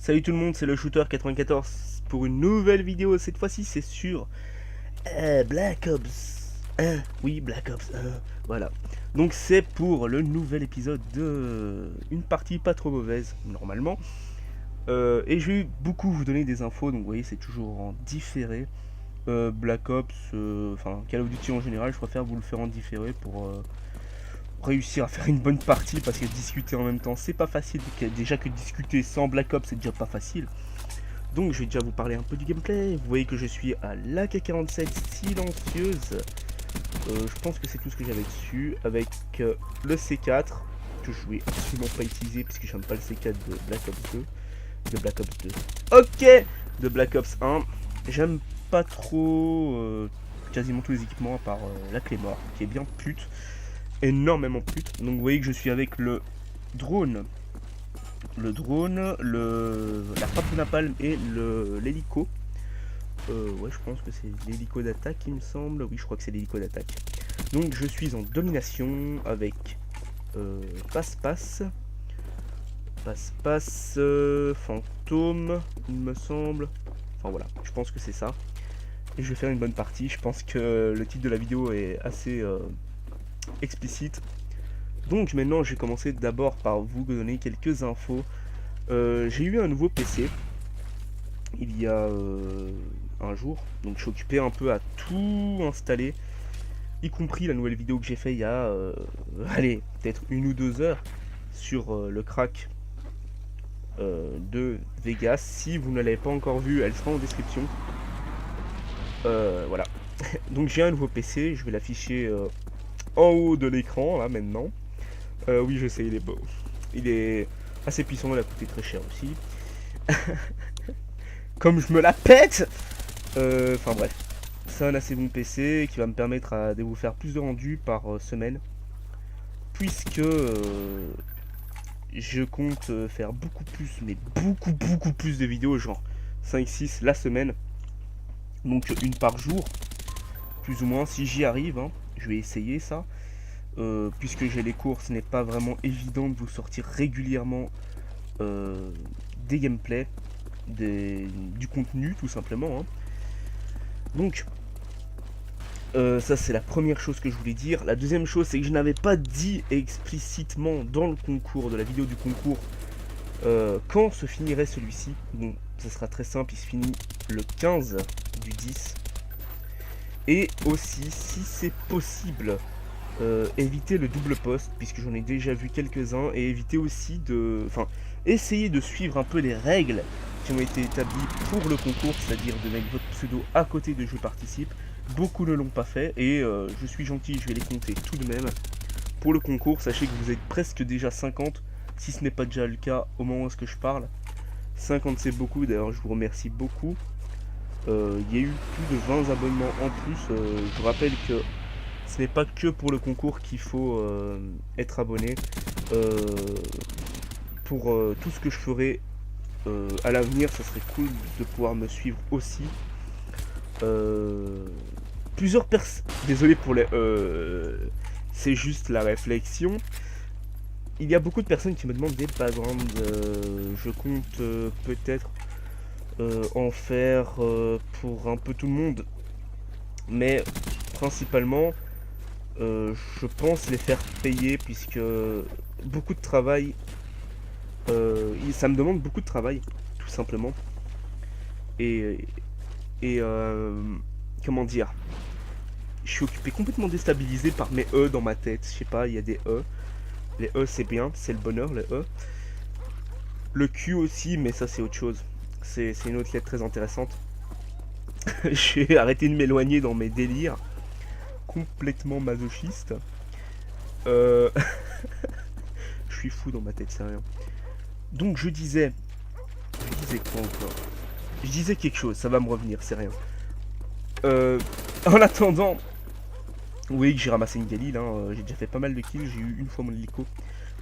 Salut tout le monde, c'est le Shooter94 pour une nouvelle vidéo. Cette fois-ci, c'est sur Black Ops 1. Oui, Black Ops 1. Voilà. Donc, c'est pour le nouvel épisode de une partie pas trop mauvaise, normalement. Et je vais beaucoup vous donner des infos, donc vous voyez, c'est toujours en différé. Black Ops, enfin Call of Duty en général, je préfère vous le faire en différé pour réussir à faire une bonne partie, parce que discuter en même temps c'est pas facile. Déjà que discuter sans Black Ops c'est déjà pas facile. Donc je vais déjà vous parler un peu du gameplay. Vous voyez que je suis à l'AK-47 silencieuse. Je pense que c'est tout ce que j'avais dessus. Avec le C4 que je vais absolument pas utiliser puisque j'aime pas le C4 de Black Ops 2. De Black Ops 2. Ok. De Black Ops 1. J'aime pas trop quasiment tous les équipements à part la Claymore qui est bien pute. Énormément pute. Donc vous voyez que je suis avec le drone. La frappe de napalm et l'hélico. Ouais, je pense que c'est l'hélico d'attaque, il me semble. Oui, je crois que c'est l'hélico d'attaque. Donc je suis en domination avec passe-passe. Passe-passe, fantôme, il me semble. Enfin voilà, je pense que c'est ça. Et je vais faire une bonne partie. Je pense que le titre de la vidéo est assez explicite. Donc maintenant je vais commencer d'abord par vous donner quelques infos. J'ai eu un nouveau PC il y a un jour, donc je suis occupé un peu à tout installer, y compris la nouvelle vidéo que j'ai fait il y a allez, peut-être 1 ou 2 heures sur le crack de Vegas. Si vous ne l'avez pas encore vue, elle sera en description. Voilà. Donc j'ai un nouveau PC, je vais l'afficher en haut de l'écran là maintenant. Oui, je sais, il est beau. Il est assez puissant, il a coûté très cher aussi. Comme je me la pète. Enfin bref. C'est un assez bon PC qui va me permettre de vous faire plus de rendus par semaine. Puisque je compte faire beaucoup plus, mais beaucoup plus de vidéos, genre 5-6 la semaine. Donc une par jour, plus ou moins, si j'y arrive. Hein. Je vais essayer ça. Puisque j'ai les cours, ce n'est pas vraiment évident de vous sortir régulièrement des gameplays, du contenu tout simplement. Hein. Donc ça c'est la première chose que je voulais dire. La deuxième chose c'est que je n'avais pas dit explicitement dans le concours, de la vidéo du concours, quand se finirait celui-ci. Bon, ça sera très simple, il se finit le 15 du 10. Et aussi, si c'est possible, éviter le double poste, puisque j'en ai déjà vu quelques-uns, et éviter aussi de... Enfin, essayer de suivre un peu les règles qui ont été établies pour le concours, c'est-à-dire de mettre votre pseudo à côté de je participe. Beaucoup ne l'ont pas fait, et je suis gentil, je vais les compter tout de même. Pour le concours, sachez que vous êtes presque déjà 50, si ce n'est pas déjà le cas au moment où je parle. 50 c'est beaucoup, d'ailleurs je vous remercie beaucoup. Il y a eu plus de 20 abonnements en plus. Je vous rappelle que ce n'est pas que pour le concours qu'il faut être abonné. Pour tout ce que je ferai à l'avenir, ça serait cool de pouvoir me suivre aussi. Plusieurs personnes... Désolé pour les... c'est juste la réflexion. Il y a beaucoup de personnes qui me demandent des backgrounds. Je compte peut-être en faire pour un peu tout le monde. Mais principalement... je pense les faire payer puisque beaucoup de travail, ça me demande beaucoup de travail tout simplement et, et comment dire, je suis occupé complètement déstabilisé par mes E dans ma tête. Je sais pas, il y a des E, les E c'est bien, c'est le bonheur, les E, le Q aussi, mais ça c'est autre chose, c'est une autre lettre très intéressante. J'ai arrêté de m'éloigner dans mes délires complètement masochiste. Je suis fou dans ma tête, c'est rien. Donc je disais quoi encore? Je disais quelque chose, ça va me revenir, c'est rien. En attendant, vous voyez que j'ai ramassé une Galil, hein, j'ai déjà fait pas mal de kills, j'ai eu une fois mon hélico.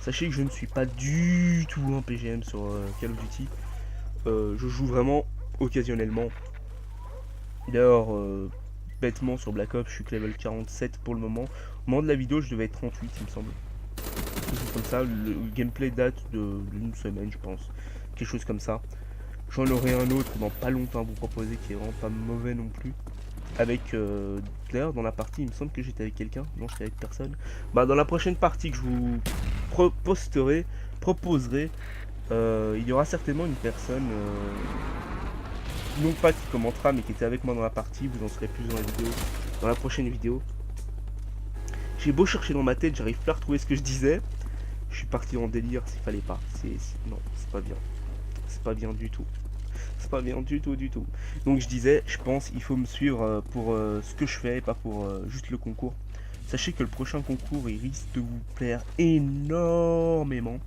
Sachez que je ne suis pas du tout un PGM sur Call of Duty. Je joue vraiment occasionnellement. D'ailleurs, bêtement sur Black Ops, je suis que level 47 pour le moment. Au moment de la vidéo, je devais être 38, il me semble. Quelque chose comme ça. Le gameplay date d'une semaine, je pense. Quelque chose comme ça. J'en aurai un autre dans pas longtemps à vous proposer qui est vraiment pas mauvais non plus. Avec d'ailleurs dans la partie, il me semble que j'étais avec quelqu'un, non j'étais avec personne. Bah dans la prochaine partie que je vous proposerai, il y aura certainement une personne, non pas qui commentera mais qui était avec moi dans la partie, vous en serez plus dans la vidéo, dans la prochaine vidéo. J'ai beau chercher dans ma tête, j'arrive pas à retrouver ce que je disais. Je suis parti en délire s'il fallait pas. Non, c'est pas bien. C'est pas bien du tout. C'est pas bien du tout, du tout. Donc je disais, je pense il faut me suivre pour ce que je fais et pas pour juste le concours. Sachez que le prochain concours il risque de vous plaire énormément.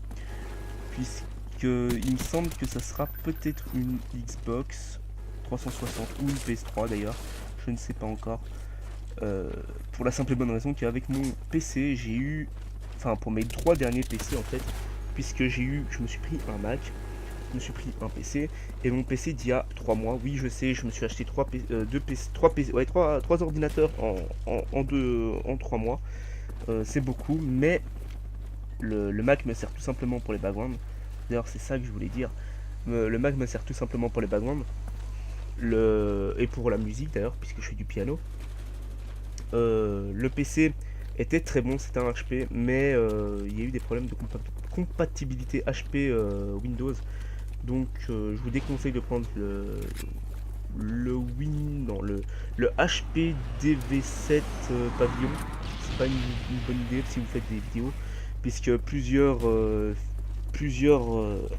Puisque il me semble que ça sera peut-être une Xbox 360 ou une PS3 d'ailleurs. Je ne sais pas encore. Pour la simple et bonne raison qu'avec mon PC j'ai eu, enfin pour mes 3 derniers PC en fait, puisque je me suis pris un Mac, je me suis pris un PC et mon PC d'il y a 3 mois. Oui je sais, je me suis acheté 3 ordinateurs en 3 mois. C'est beaucoup, mais le Mac me sert tout simplement pour les backgrounds. D'ailleurs c'est ça que je voulais dire. Le Mac me sert tout simplement pour les backgrounds. Et pour la musique d'ailleurs, puisque je fais du piano. Le PC était très bon, c'était un HP, mais il y a eu des problèmes de compatibilité HP Windows. Donc je vous déconseille de prendre le HP DV7 Pavillon. C'est pas une bonne idée si vous faites des vidéos, puisque plusieurs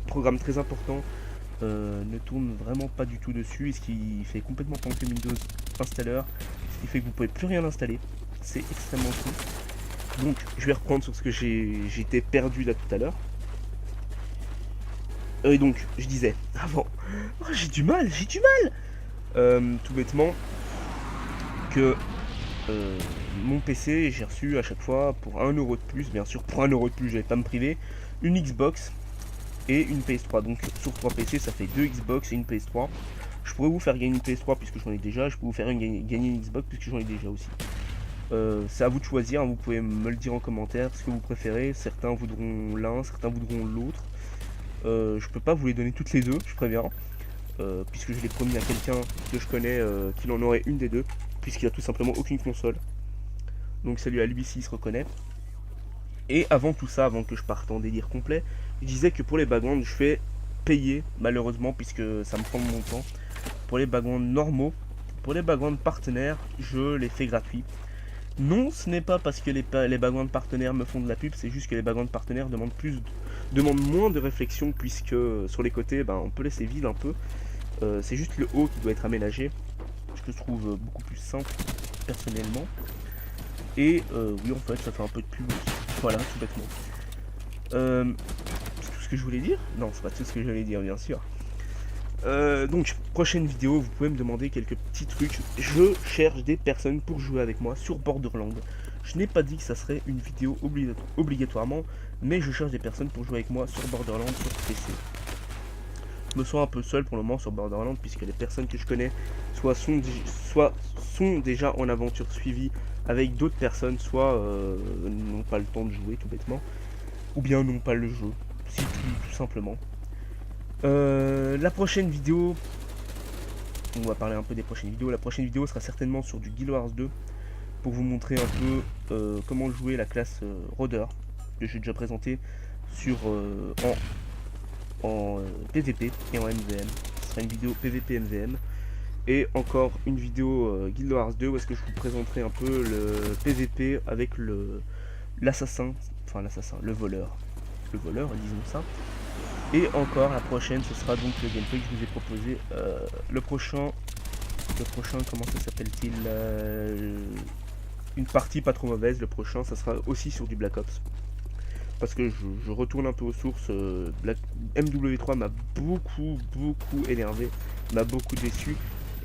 programmes très importants ne tournent vraiment pas du tout dessus, et ce qui fait complètement planter Windows Installer, ce qui fait que vous pouvez plus rien installer. C'est extrêmement fou. Donc je vais reprendre sur ce que j'étais perdu là tout à l'heure. Et donc je disais avant, oh, j'ai du mal, tout bêtement que mon PC, j'ai reçu à chaque fois pour 1€ de plus, bien sûr pour 1€ de plus je vais pas me priver, une Xbox et une PS3. Donc sur 3 PC ça fait 2 Xbox et une PS3. Je pourrais vous faire gagner une PS3 puisque j'en ai déjà, je peux vous faire gagner une Xbox puisque j'en ai déjà aussi. C'est à vous de choisir, hein. Vous pouvez me le dire en commentaire ce que vous préférez. Certains voudront l'un, certains voudront l'autre. Je peux pas vous les donner toutes les deux, je préviens, puisque je l'ai promis à quelqu'un que je connais qu'il en aurait une des deux, puisqu'il a tout simplement aucune console. Donc salut à lui s'il se reconnaît. Et avant tout ça, avant que je parte en délire complet, je disais que pour les backgrounds je fais payer malheureusement puisque ça me prend de mon temps. Pour les backgrounds normaux, pour les backgrounds partenaires, je les fais gratuits. Non, ce n'est pas parce que les backgrounds partenaires me font de la pub, c'est juste que les backgrounds partenaires demandent moins de réflexion, puisque sur les côtés, on peut laisser vide un peu. C'est juste le haut qui doit être aménagé, ce que je trouve beaucoup plus simple personnellement. Et oui, en fait, ça fait un peu de pub aussi. Voilà, tout bêtement. C'est tout ce que je voulais dire? Non, c'est pas tout ce que je voulais dire, bien sûr. Donc prochaine vidéo, vous pouvez me demander quelques petits trucs. Je cherche des personnes pour jouer avec moi sur Borderlands. Je n'ai pas dit que ça serait une vidéo obligatoirement, mais je cherche des personnes pour jouer avec moi sur Borderlands sur PC. Je me sens un peu seul pour le moment sur Borderlands puisque les personnes que je connais soit sont déjà en aventure suivie avec d'autres personnes, soit n'ont pas le temps de jouer tout bêtement, ou bien n'ont pas le jeu, tout simplement. La prochaine vidéo, on va parler un peu des prochaines vidéos. La prochaine vidéo sera certainement sur du Guild Wars 2 pour vous montrer un peu comment jouer la classe Rôdeur que j'ai déjà présenté sur en PVP et en MVM. Ce sera une vidéo PVP MVM et encore une vidéo Guild Wars 2 où est-ce que je vous présenterai un peu le PVP avec l'assassin, le voleur, disons ça. Et encore la prochaine, ce sera donc le gameplay que je vous ai proposé. Le prochain, comment ça s'appelle-t-il, une partie pas trop mauvaise. Le prochain, ça sera aussi sur du Black Ops. Parce que je retourne un peu aux sources. MW3 m'a beaucoup énervé, m'a beaucoup déçu.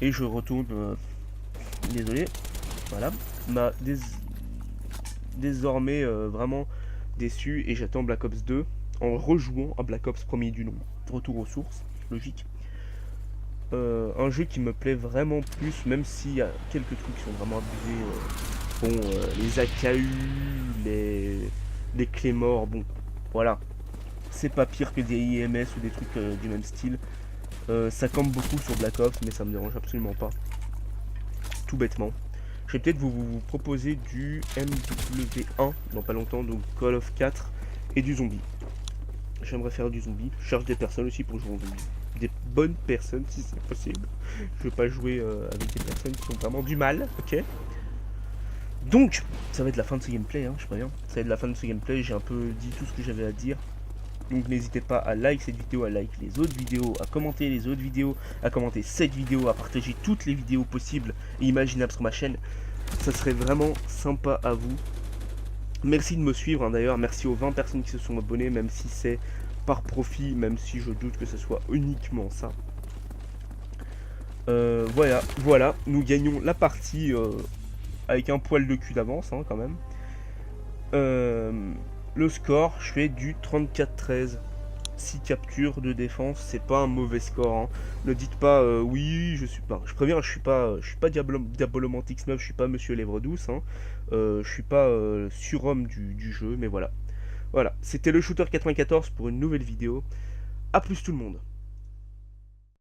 Et je retourne, désolé, voilà, m'a désormais vraiment déçu. Et j'attends Black Ops 2. En rejouant à Black Ops premier du nom. Retour aux sources, logique. Un jeu qui me plaît vraiment plus, même s'il y a quelques trucs qui sont vraiment abusés. Les AKU, les clés morts, bon, voilà. C'est pas pire que des IMS ou des trucs du même style. Ça campe beaucoup sur Black Ops, mais ça me dérange absolument pas. Tout bêtement. Je vais peut-être vous proposer du MW1 dans pas longtemps, donc Call of 4 et du zombie. J'aimerais faire du zombie. Je cherche des personnes aussi pour jouer en zombie. Des bonnes personnes si c'est possible. Je veux pas jouer avec des personnes qui ont vraiment du mal, ok. Donc, ça va être la fin de ce gameplay, hein, je préviens. Ça va être la fin de ce gameplay, j'ai un peu dit tout ce que j'avais à dire. Donc n'hésitez pas à like cette vidéo, à like les autres vidéos, à commenter les autres vidéos, à commenter cette vidéo, à partager toutes les vidéos possibles et imaginables sur ma chaîne. Ça serait vraiment sympa à vous. Merci de me suivre, hein, d'ailleurs, merci aux 20 personnes qui se sont abonnées, même si c'est par profit, même si je doute que ce soit uniquement ça. Voilà, nous gagnons la partie avec un poil de cul d'avance, hein, quand même. Le score, je fais du 34-13. 6 captures de défense, c'est pas un mauvais score, hein. Ne dites pas oui, je suis pas. Je préviens, je suis pas Diabolomantix 9, je suis pas Monsieur Lèvre Douce, hein. Je suis pas surhomme du jeu, mais voilà. Voilà, c'était le Shooter 94 pour une nouvelle vidéo. A plus tout le monde.